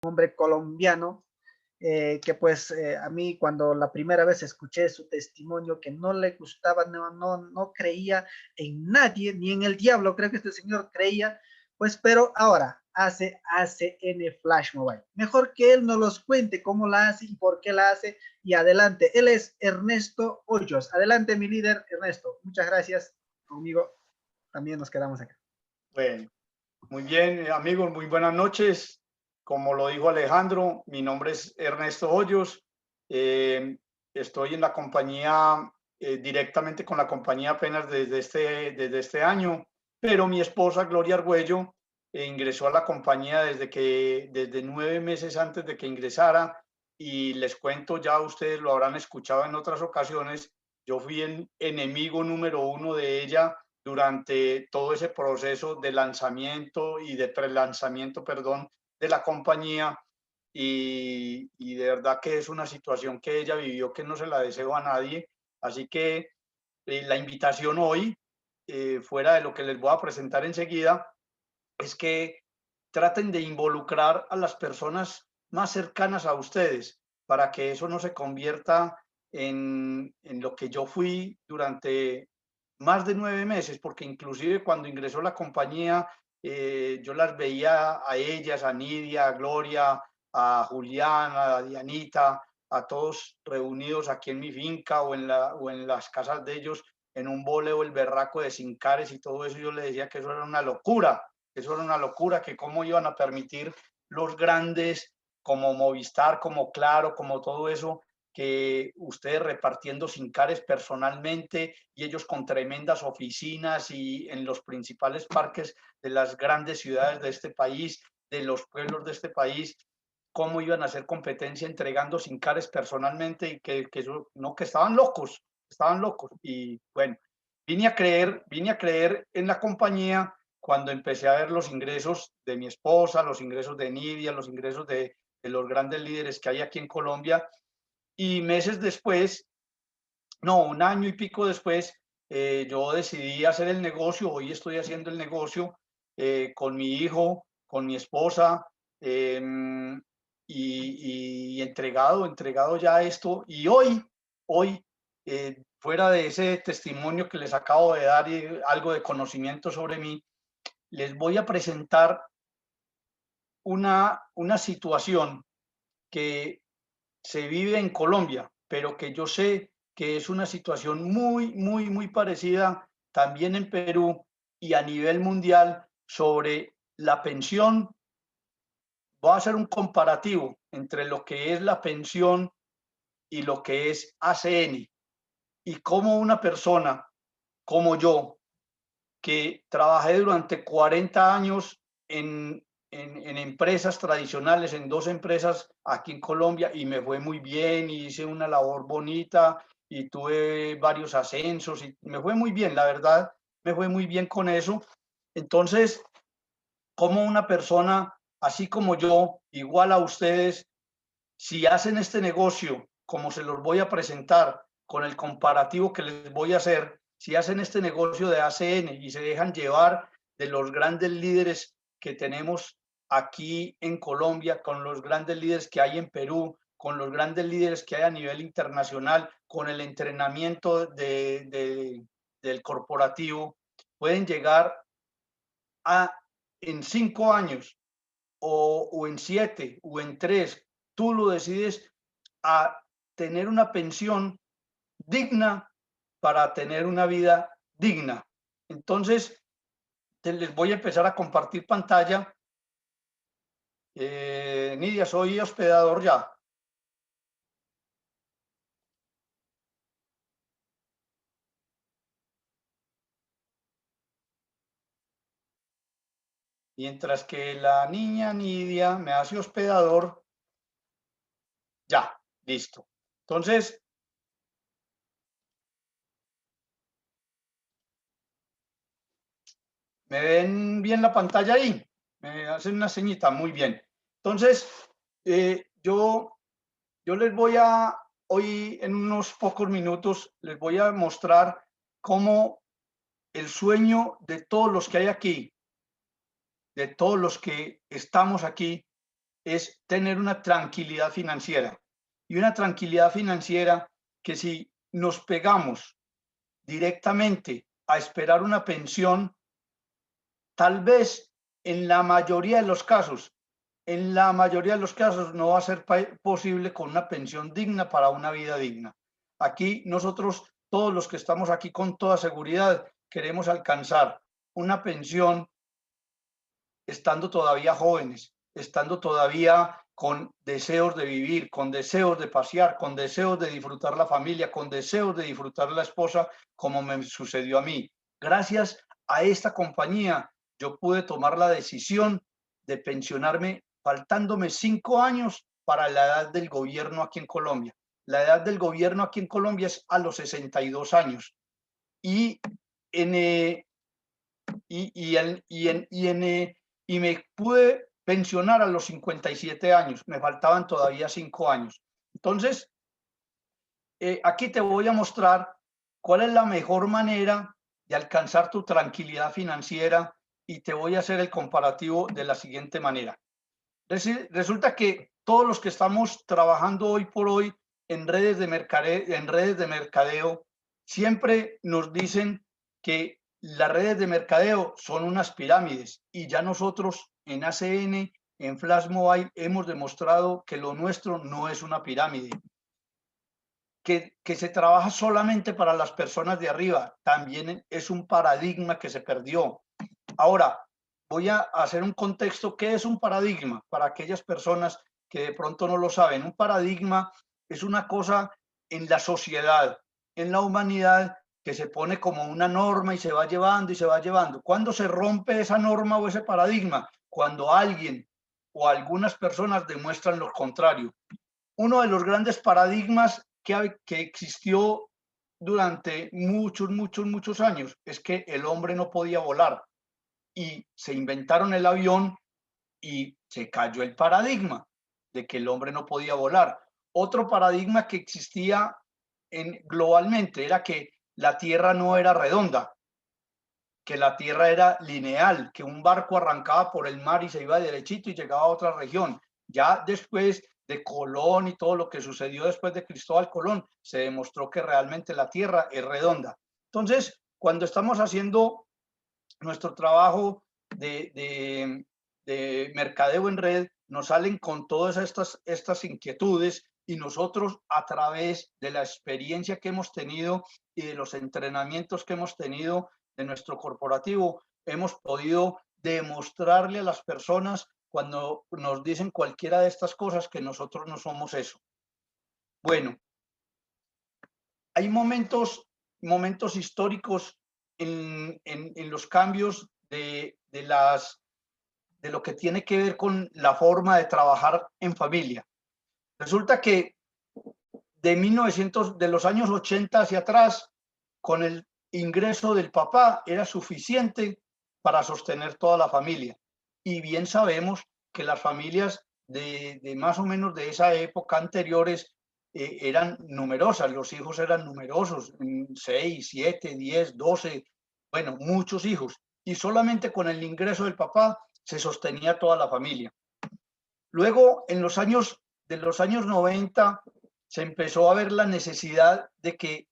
hombre colombiano, que pues a mí cuando la primera vez escuché su testimonio, que no le gustaba, no creía en nadie, ni en el diablo, creo que este señor creía, pues, pero ahora hace ACN Flash Mobile. Mejor que él nos los cuente cómo la hace y por qué la hace, y adelante. Él es Ernesto Hoyos. Adelante, mi líder, Ernesto. Muchas gracias. Conmigo también nos quedamos acá. Bueno, muy bien, amigos, muy buenas noches. Como lo dijo Alejandro, mi nombre es Ernesto Hoyos. Estoy en la compañía, directamente con la compañía apenas desde este año, pero mi esposa, Gloria Argüello, ingresó a la compañía desde 9 meses antes de que ingresara. Y les cuento, ya ustedes lo habrán escuchado en otras ocasiones, yo fui el enemigo número uno de ella durante todo ese proceso de lanzamiento y de prelanzamiento, perdón, de la compañía. Y de verdad que es una situación que ella vivió que no se la deseo a nadie. Así que la invitación hoy, fuera de lo que les voy a presentar enseguida, es que traten de involucrar a las personas más cercanas a ustedes para que eso no se convierta en lo que yo fui durante más de 9 meses, porque inclusive cuando ingresó la compañía, yo las veía a ellas, a Nidia, a Gloria, a Julián, a Dianita, a todos reunidos aquí en mi finca o en las casas de ellos, en un boleo, el berraco de Sincares y todo eso. Yo le decía que eso era una locura, que cómo iban a permitir los grandes como Movistar, como Claro, como todo eso, que ustedes repartiendo Sincares personalmente y ellos con tremendas oficinas y en los principales parques de las grandes ciudades de este país, de los pueblos de este país, cómo iban a hacer competencia entregando Sincares personalmente y que estaban locos, estaban locos. Y bueno, vine a creer en la compañía cuando empecé a ver los ingresos de mi esposa, los ingresos de Nidia, los ingresos de los grandes líderes que hay aquí en Colombia. Y meses después, no, un año y pico después, yo decidí hacer el negocio. Hoy estoy haciendo el negocio con mi hijo, con mi esposa, eh, y entregado ya a esto. Y hoy, fuera de ese testimonio que les acabo de dar y algo de conocimiento sobre mí, les voy a presentar una situación que se vive en Colombia, pero que yo sé que es una situación muy parecida también en Perú y a nivel mundial sobre la pensión. Voy a hacer un comparativo entre lo que es la pensión y lo que es ACN, y cómo una persona como yo, que trabajé durante 40 años en empresas tradicionales, en 2 empresas aquí en Colombia, y me fue muy bien, y hice una labor bonita, y tuve varios ascensos, y me fue muy bien, la verdad, me fue muy bien con eso. Entonces, como una persona, así como yo, igual a ustedes, si hacen este negocio, como se los voy a presentar, con el comparativo que les voy a hacer, si hacen este negocio de ACN y se dejan llevar de los grandes líderes que tenemos aquí en Colombia, con los grandes líderes que hay en Perú, con los grandes líderes que hay a nivel internacional, con el entrenamiento del corporativo, pueden llegar a, en 5 años o en 7 o en 3, tú lo decides, a tener una pensión digna para tener una vida digna. Entonces, les voy a empezar a compartir pantalla. Nidia, soy hospedador ya. Mientras que la niña Nidia me hace hospedador, ya, listo. Entonces, ¿me ven bien la pantalla ahí? Me hacen una señita, muy bien. Entonces, yo les voy a, hoy en unos pocos minutos, les voy a mostrar cómo el sueño de todos los que hay aquí, de todos los que estamos aquí, es tener una tranquilidad financiera. Y una tranquilidad financiera que si nos pegamos directamente a esperar una pensión, tal vez en la mayoría de los casos, no va a ser posible con una pensión digna para una vida digna. Aquí nosotros, todos los que estamos aquí con toda seguridad, queremos alcanzar una pensión estando todavía jóvenes, estando todavía con deseos de vivir, con deseos de pasear, con deseos de disfrutar la familia, con deseos de disfrutar la esposa, como me sucedió a mí. Gracias a esta compañía, yo pude tomar la decisión de pensionarme faltándome 5 años para la edad del gobierno aquí en Colombia. La edad del gobierno aquí en Colombia es a los 62 años. Y en, y me pude pensionar a los 57 años, me faltaban todavía 5 años. Entonces, aquí te voy a mostrar cuál es la mejor manera de alcanzar tu tranquilidad financiera y te voy a hacer el comparativo de la siguiente manera. Resulta que todos los que estamos trabajando hoy por hoy en redes de mercadeo, siempre nos dicen que las redes de mercadeo son unas pirámides y ya nosotros en ACN, en Flash Mobile, hemos demostrado que lo nuestro no es una pirámide, que se trabaja solamente para las personas de arriba. También es un paradigma que se perdió. Ahora, voy a hacer un contexto. ¿Qué es un paradigma? Para aquellas personas que de pronto no lo saben. Un paradigma es una cosa en la sociedad, en la humanidad, que se pone como una norma y se va llevando y se va llevando. ¿Cuándo se rompe esa norma o ese paradigma? Cuando alguien o algunas personas demuestran lo contrario. Uno de los grandes paradigmas que existió durante muchos años es que el hombre no podía volar y se inventaron el avión y se cayó el paradigma de que el hombre no podía volar. Otro paradigma que existía globalmente era que la Tierra no era redonda, que la Tierra era lineal, que un barco arrancaba por el mar y se iba derechito y llegaba a otra región. Ya después de Colón y todo lo que sucedió después de Cristóbal Colón, se demostró que realmente la Tierra es redonda. Entonces, cuando estamos haciendo nuestro trabajo de mercadeo en red, nos salen con todas estas inquietudes y nosotros, a través de la experiencia que hemos tenido y de los entrenamientos que hemos tenido de nuestro corporativo, hemos podido demostrarle a las personas cuando nos dicen cualquiera de estas cosas que nosotros no somos eso. Bueno, hay momentos históricos en los cambios de lo que tiene que ver con la forma de trabajar en familia. Resulta que de los años 80 hacia atrás, con el ingreso del papá era suficiente para sostener toda la familia. Y bien sabemos que las familias de más o menos de esa época anteriores eran numerosas, los hijos eran numerosos, 6, 7, 10, 12, bueno, muchos hijos. Y solamente con el ingreso del papá se sostenía toda la familia. Luego, de los años 90, se empezó a ver la necesidad de que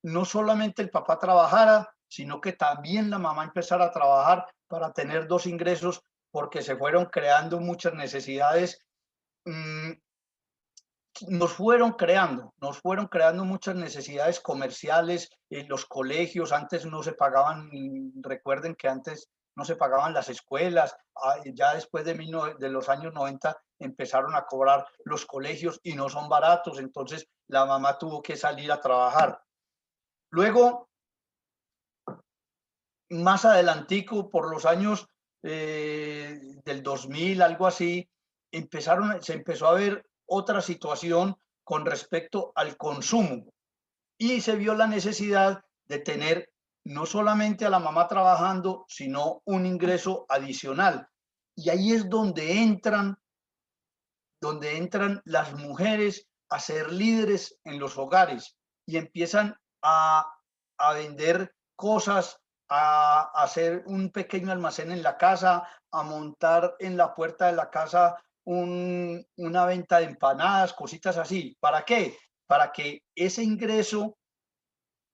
no solamente el papá trabajara, sino que también la mamá empezara a trabajar para tener 2 ingresos, porque se fueron creando muchas necesidades. Nos fueron creando muchas necesidades comerciales. En los colegios antes no se pagaban, recuerden que antes no se pagaban las escuelas, ya después de los años 90 empezaron a cobrar los colegios y no son baratos, entonces la mamá tuvo que salir a trabajar. Luego, más adelantico, por los años del 2000, algo así, se empezó a ver otra situación con respecto al consumo y se vio la necesidad de tener no solamente a la mamá trabajando, sino un ingreso adicional. Y ahí es donde entran las mujeres a ser líderes en los hogares y empiezan a vender cosas, a hacer un pequeño almacén en la casa, a montar en la puerta de la casa una venta de empanadas, cositas así. ¿Para qué? Para que ese ingreso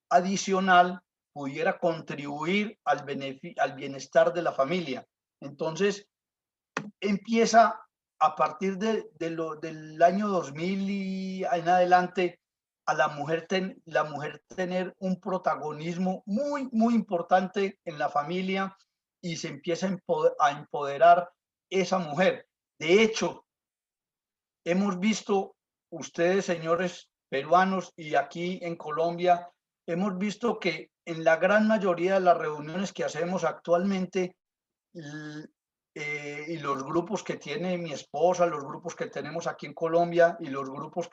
adicional pudiera contribuir al bienestar de la familia. Entonces, empieza a partir del año 2000 y en adelante a la mujer tener un protagonismo muy, muy importante en la familia y se empieza a empoderar esa mujer. De hecho, hemos visto, ustedes, señores peruanos, y aquí en Colombia, hemos visto que en la gran mayoría de las reuniones que hacemos actualmente, y los grupos que tiene mi esposa, los grupos que tenemos aquí en Colombia y los grupos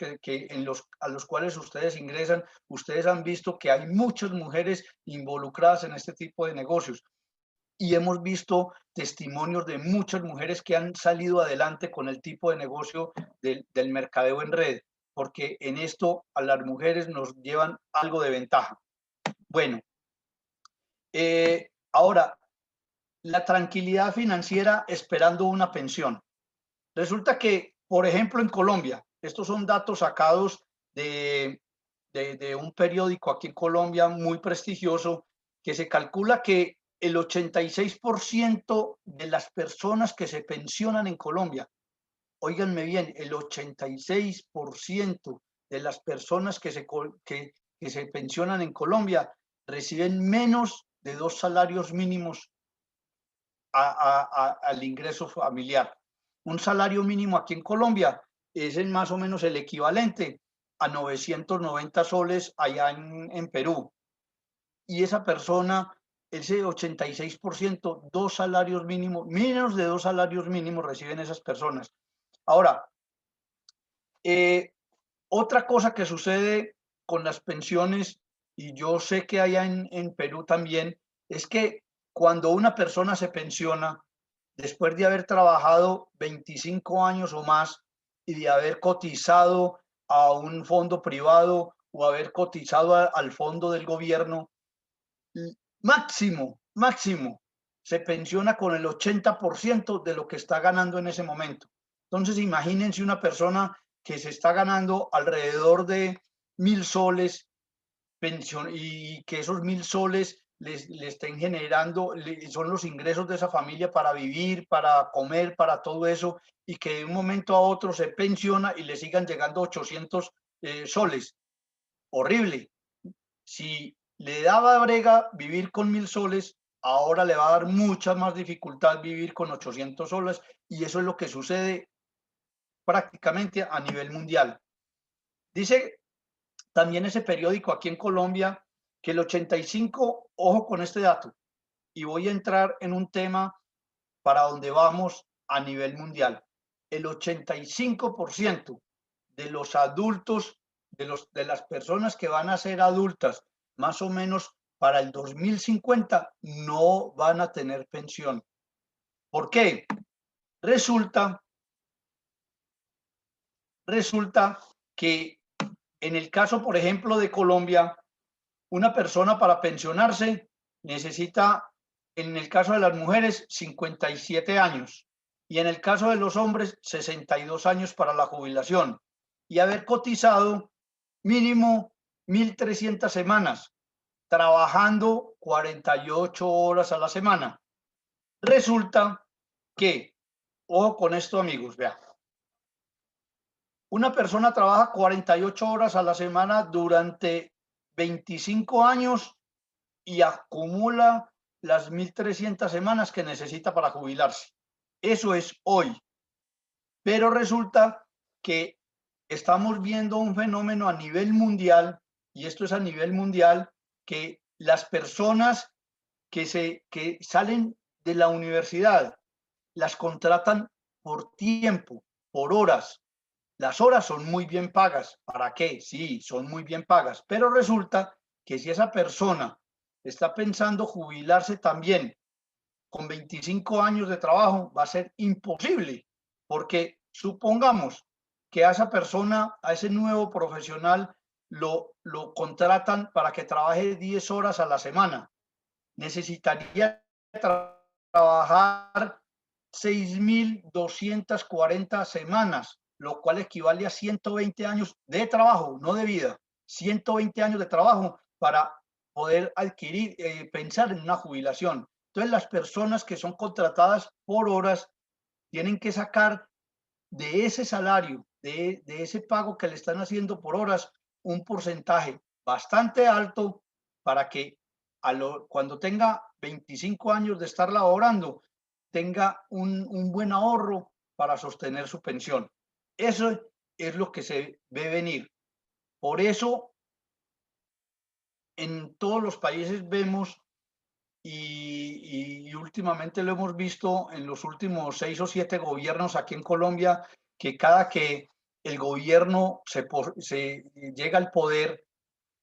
a los cuales ustedes ingresan, ustedes han visto que hay muchas mujeres involucradas en este tipo de negocios. Y hemos visto testimonios de muchas mujeres que han salido adelante con el tipo de negocio del mercadeo en red, porque en esto a las mujeres nos llevan algo de ventaja. Bueno, ahora, la tranquilidad financiera esperando una pensión. Resulta que, por ejemplo, en Colombia, estos son datos sacados de un periódico aquí en Colombia muy prestigioso, que se calcula que el 86% de las personas que se pensionan en Colombia, óiganme bien, el 86% de las personas que se pensionan en Colombia reciben menos de 2 salarios mínimos al ingreso familiar. Un salario mínimo aquí en Colombia es más o menos el equivalente a 990 soles allá en Perú. Y esa persona, ese 86%, 2 salarios mínimos, menos de 2 salarios mínimos reciben esas personas. Ahora, otra cosa que sucede con las pensiones, y yo sé que allá en Perú también, es que cuando una persona se pensiona, después de haber trabajado 25 años o más y de haber cotizado a un fondo privado o haber cotizado al fondo del gobierno, máximo, se pensiona con el 80% de lo que está ganando en ese momento. Entonces, imagínense una persona que se está ganando alrededor de 1.000 soles y que esos 1.000 soles le estén generando, son los ingresos de esa familia para vivir, para comer, para todo eso, y que de un momento a otro se pensiona y le sigan llegando 800 soles. Horrible. Si le daba brega vivir con 1.000 soles, ahora le va a dar mucha más dificultad vivir con 800 soles, y eso es lo que sucede prácticamente a nivel mundial. Dice también ese periódico aquí en Colombia que el 85, ojo con este dato, y voy a entrar en un tema para donde vamos a nivel mundial. El 85% de los adultos, de las personas que van a ser adultas, más o menos para el 2050, no van a tener pensión. ¿Por qué? Resulta que en el caso, por ejemplo, de Colombia, una persona para pensionarse necesita, en el caso de las mujeres, 57 años y en el caso de los hombres, 62 años para la jubilación y haber cotizado mínimo 1.300 semanas, trabajando 48 horas a la semana. Resulta que, ojo con esto, amigos, vean, una persona trabaja 48 horas a la semana durante 25 años y acumula las 1.300 semanas que necesita para jubilarse. Eso es hoy. Pero resulta que estamos viendo un fenómeno a nivel mundial, y esto es a nivel mundial, que las personas que salen de la universidad las contratan por tiempo, por horas. Las horas son muy bien pagas. ¿Para qué? Sí, son muy bien pagas. Pero resulta que si esa persona está pensando jubilarse también con 25 años de trabajo, va a ser imposible, porque supongamos que a esa persona, a ese nuevo profesional, lo contratan para que trabaje 10 horas a la semana. Necesitaría trabajar 6.240 semanas, lo cual equivale a 120 años de trabajo, no de vida, 120 años de trabajo para poder adquirir, pensar en una jubilación. Entonces, las personas que son contratadas por horas tienen que sacar de ese salario, de ese pago que le están haciendo por horas, un porcentaje bastante alto para que cuando tenga 25 años de estar laborando, tenga un buen ahorro para sostener su pensión. Eso es lo que se ve venir. Por eso, en todos los países vemos, y últimamente lo hemos visto en los últimos 6 o 7 gobiernos aquí en Colombia, que cada que el gobierno se llega al poder,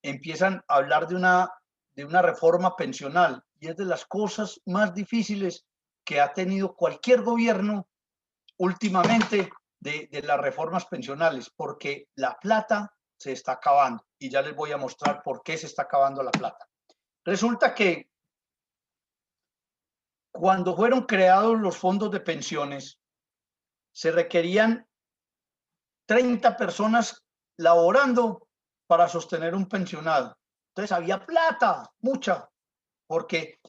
empiezan a hablar de una reforma pensional, y es de las cosas más difíciles que ha tenido cualquier gobierno últimamente, de las reformas pensionales, porque la plata se está acabando, y ya les voy a mostrar por qué se está acabando la plata. Resulta que cuando fueron creados los fondos de pensiones, se requerían 30 personas laborando para sostener un pensionado. Entonces había plata, mucha, porque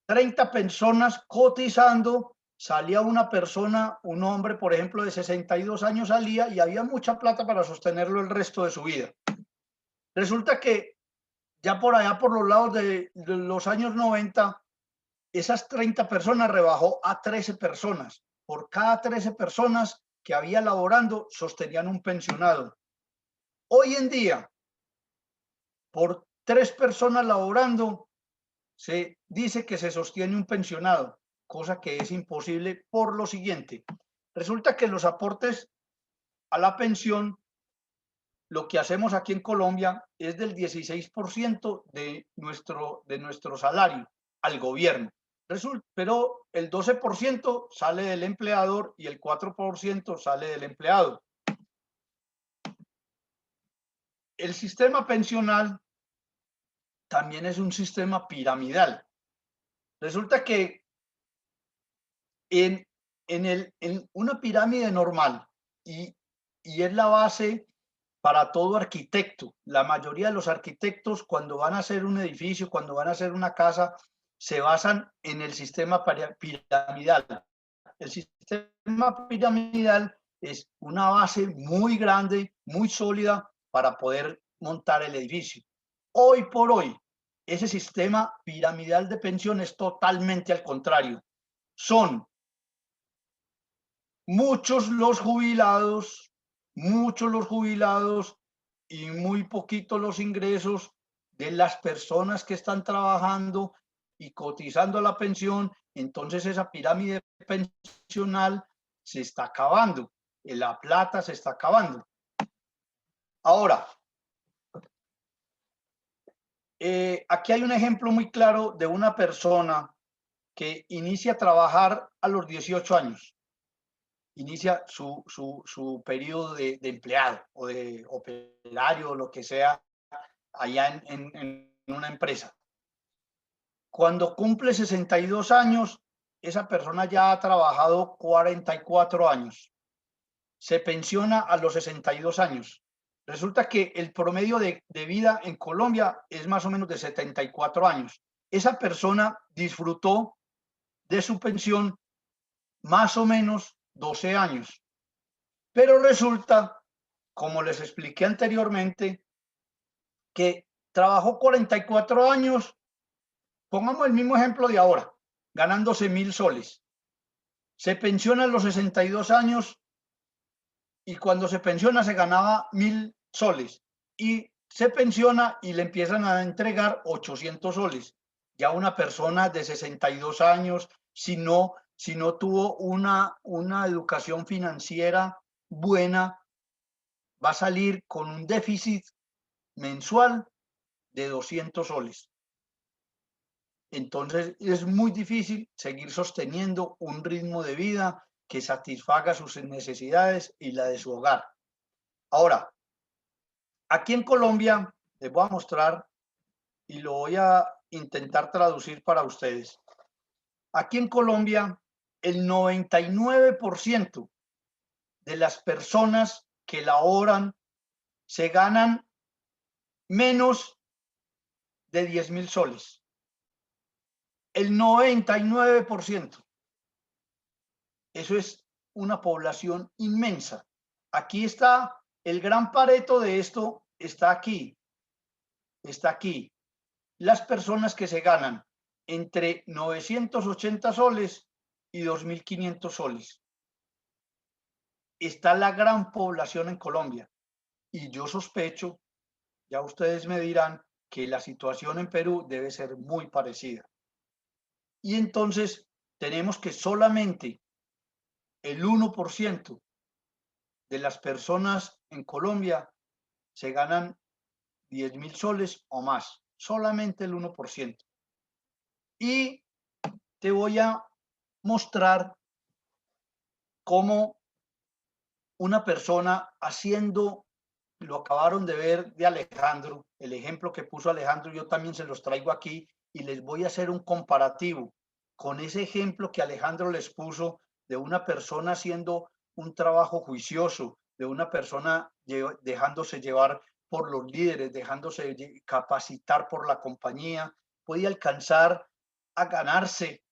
30 personas cotizando, salía una persona, un hombre, por ejemplo, de 62 años salía, y había mucha plata para sostenerlo el resto de su vida. Resulta que ya por allá, por los lados de los años 90, esas 30 personas rebajó a 13 personas. Por cada 13 personas que había laborando, sostenían un pensionado. Hoy en día, por 3 personas laborando, se dice que se sostiene un pensionado, cosa que es imposible por lo siguiente. Resulta que los aportes a la pensión, lo que hacemos aquí en Colombia es del 16% de nuestro salario al gobierno. Pero el 12% sale del empleador y el 4% sale del empleado. El sistema pensional también es un sistema piramidal. Resulta que en una pirámide normal, y es la base para todo arquitecto. La mayoría de los arquitectos, cuando van a hacer un edificio, cuando van a hacer una casa, se basan en el sistema piramidal. El sistema piramidal es una base muy grande, muy sólida para poder montar el edificio. Hoy por hoy, ese sistema piramidal de pensión es totalmente al contrario. Son muchos los jubilados y muy poquitos los ingresos de las personas que están trabajando y cotizando a la pensión. Entonces esa pirámide pensional se está acabando, la plata se está acabando. Ahora, aquí hay un ejemplo muy claro de una persona que inicia a trabajar a los 18 años. Inicia su periodo de empleado o de operario o lo que sea allá en una empresa. Cuando cumple 62 años, esa persona ya ha trabajado 44 años. Se pensiona a los 62 años. Resulta que el promedio de vida en Colombia es más o menos de 74 años. Esa persona disfrutó de su pensión más o menos 12 años. Pero resulta, como les expliqué anteriormente, que trabajó 44 años, pongamos el mismo ejemplo de ahora, ganándose 1.000 soles. Se pensiona a los 62 años y cuando se pensiona se ganaba 1.000 soles. Y se pensiona y le empiezan a entregar 800 soles. Ya una persona de 62 años, si no tuvo una educación financiera buena, va a salir con un déficit mensual de 200 soles. Entonces es muy difícil seguir sosteniendo un ritmo de vida que satisfaga sus necesidades y la de su hogar. Ahora, aquí en Colombia les voy a mostrar y lo voy a intentar traducir para ustedes. Aquí en Colombia el 99% de las personas que laboran se ganan menos de 10.000 soles. El 99%. Eso es una población inmensa. Aquí está el gran pareto de esto, está aquí. Está aquí. Las personas que se ganan entre 980 soles y 2.500 soles. Está la gran población en Colombia. Y yo sospecho, ya ustedes me dirán, que la situación en Perú debe ser muy parecida. Y entonces tenemos que solamente el 1% de las personas en Colombia se ganan 10.000 soles o más. Solamente el 1%. Y te voy a mostrar cómo una persona haciendo, lo acabaron de ver de Alejandro, el ejemplo que puso Alejandro, yo también se los traigo aquí y les voy a hacer un comparativo con ese ejemplo que Alejandro les puso de una persona haciendo un trabajo juicioso, de una persona dejándose llevar por los líderes, dejándose capacitar por la compañía, puede alcanzar a ganarse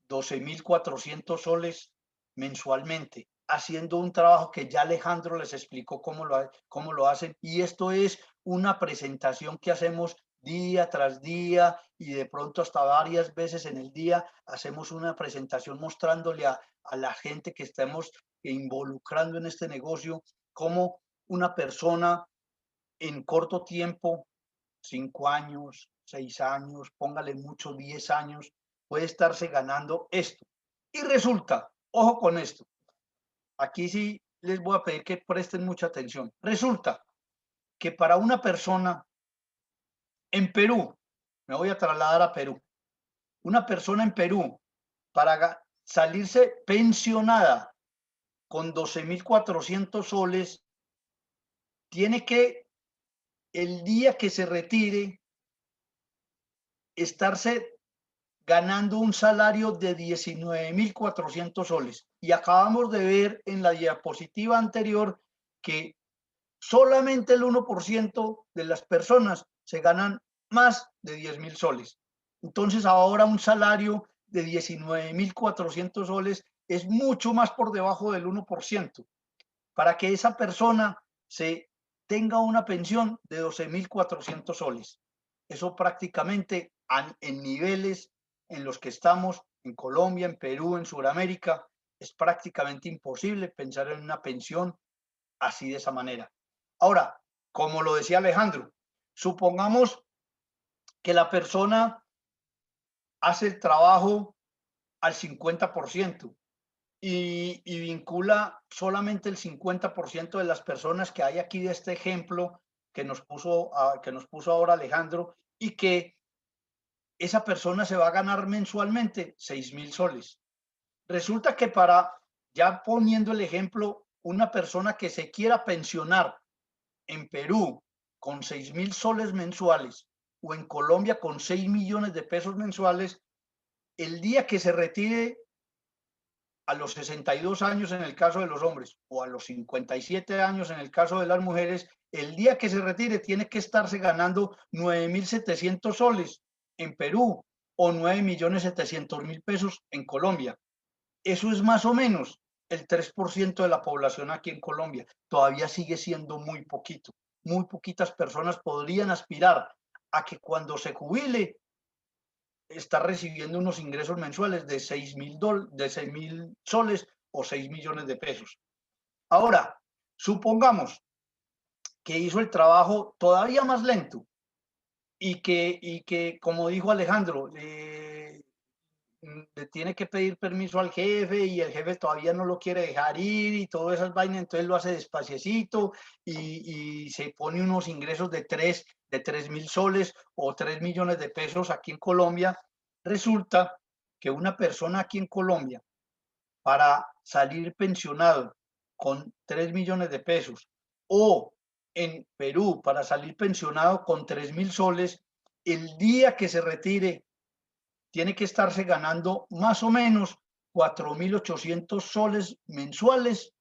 12.400 soles mensualmente, haciendo un trabajo que ya Alejandro les explicó cómo lo hacen. Y esto es una presentación que hacemos día tras día y de pronto hasta varias veces en el día hacemos una presentación mostrándole a la gente que estamos involucrando en este negocio cómo una persona en corto tiempo, 5 años, 6 años, póngale mucho, 10 años, puede estarse ganando esto. Y resulta, ojo con esto, aquí sí les voy a pedir que presten mucha atención. Resulta que para una persona en Perú, me voy a trasladar a Perú, una persona en Perú, para salirse pensionada con 12.400 soles, tiene que, el día que se retire, estarse ganando un salario de 19.400 soles. Y acabamos de ver en la diapositiva anterior que solamente el 1% de las personas se ganan más de 10.000 soles. Entonces ahora un salario de 19.400 soles es mucho más por debajo del 1%. Para que esa persona se tenga una pensión de 12.400 soles. Eso prácticamente en niveles en los que estamos, en Colombia, en Perú, en Sudamérica, es prácticamente imposible pensar en una pensión así de esa manera. Ahora, como lo decía Alejandro, supongamos que la persona hace el trabajo al 50% y vincula solamente el 50% de las personas que hay aquí de este ejemplo que nos puso ahora Alejandro, y que esa persona se va a ganar mensualmente 6.000 soles. Resulta que ya poniendo el ejemplo, una persona que se quiera pensionar en Perú con 6.000 soles mensuales o en Colombia con 6 millones de pesos mensuales, el día que se retire a los 62 años en el caso de los hombres o a los 57 años en el caso de las mujeres, el día que se retire tiene que estarse ganando 9.700 soles en Perú o 9.700.000 pesos en Colombia. Eso es más o menos el 3% de la población aquí en Colombia. Todavía sigue siendo muy poquito. Muy poquitas personas podrían aspirar a que cuando se jubile está recibiendo unos ingresos mensuales de 6.000 soles o 6 millones de pesos. Ahora, supongamos que hizo el trabajo todavía más lento y que como dijo Alejandro, le tiene que pedir permiso al jefe y el jefe todavía no lo quiere dejar ir y todas esas vainas, entonces lo hace despaciecito y se pone unos ingresos de 3.000 soles o 3 millones de pesos aquí en Colombia. Resulta que una persona aquí en Colombia, para salir pensionado con 3 millones de pesos, o en Perú para salir pensionado con 3.000 soles, el día que se retire tiene que estarse ganando más o menos 4.800 soles mensuales,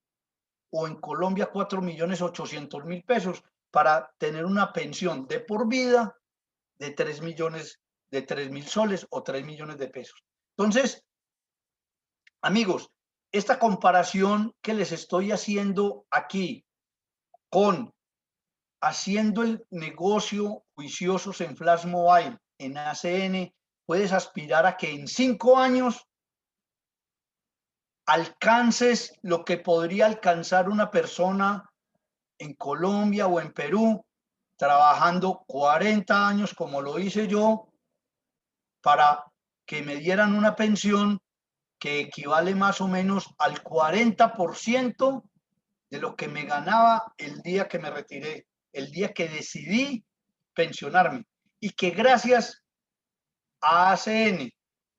o en Colombia 4.800.000 pesos, para tener una pensión de por vida de 3.000 soles o 3 millones de pesos. Entonces, amigos, esta comparación que les estoy haciendo aquí con haciendo el negocio juiciosos en Flash Mobile, en ACN, puedes aspirar a que en 5 años alcances lo que podría alcanzar una persona en Colombia o en Perú, trabajando 40 años como lo hice yo, para que me dieran una pensión que equivale más o menos al 40% de lo que me ganaba el día que me retiré, el día que decidí pensionarme. Y que gracias a ACN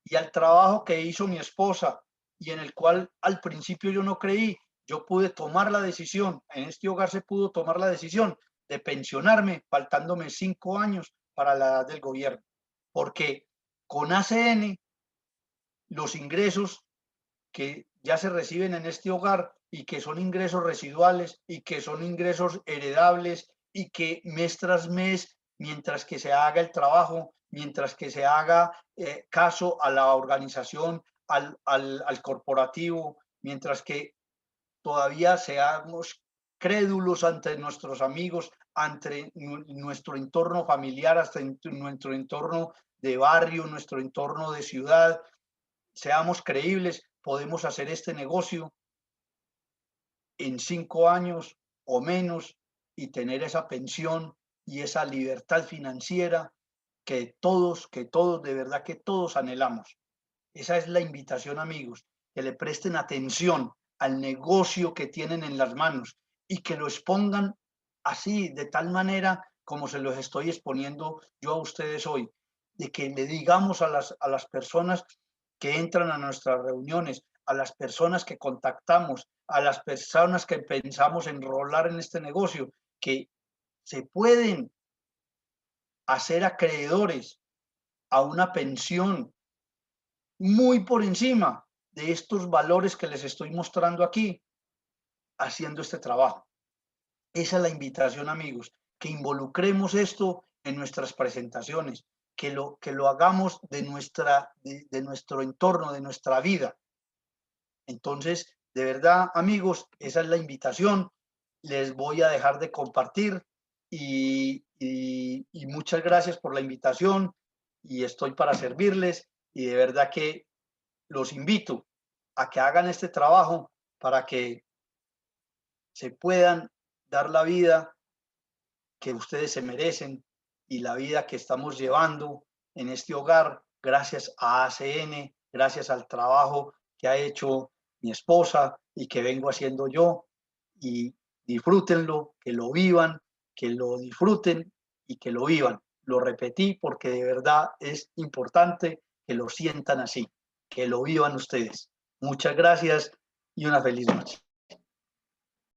y al trabajo que hizo mi esposa, y en el cual al principio yo no creí, yo pude tomar la decisión, en este hogar se pudo tomar la decisión de pensionarme faltándome 5 años para la edad del gobierno, porque con ACN los ingresos que ya se reciben en este hogar y que son ingresos residuales y que son ingresos heredables y que mes tras mes, mientras que se haga el trabajo, mientras que se haga caso a la organización, al corporativo, mientras que todavía seamos crédulos ante nuestros amigos, ante nuestro entorno familiar, hasta nuestro entorno de barrio, nuestro entorno de ciudad, seamos creíbles, podemos hacer este negocio en 5 años o menos y tener esa pensión y esa libertad financiera que todos, de verdad que todos anhelamos. Esa es la invitación, amigos, que le presten atención al negocio que tienen en las manos y que lo expongan así, de tal manera como se los estoy exponiendo yo a ustedes hoy, de que le digamos a las personas que entran a nuestras reuniones, a las personas que contactamos, a las personas que pensamos enrolar en este negocio, que se pueden hacer acreedores a una pensión muy por encima de estos valores que les estoy mostrando aquí, haciendo este trabajo. Esa es la invitación, amigos, que involucremos esto en nuestras presentaciones, que lo hagamos de nuestro entorno, de nuestra vida. Entonces, de verdad, amigos, esa es la invitación. Les voy a dejar de compartir y muchas gracias por la invitación y estoy para servirles y de verdad que los invito a que hagan este trabajo para que se puedan dar la vida que ustedes se merecen y la vida que estamos llevando en este hogar gracias a ACN, gracias al trabajo que ha hecho mi esposa y que vengo haciendo yo. Y disfrútenlo, que lo vivan, que lo disfruten y que lo vivan. Lo repetí porque de verdad es importante que lo sientan así, que lo vivan ustedes. Muchas gracias y una feliz noche.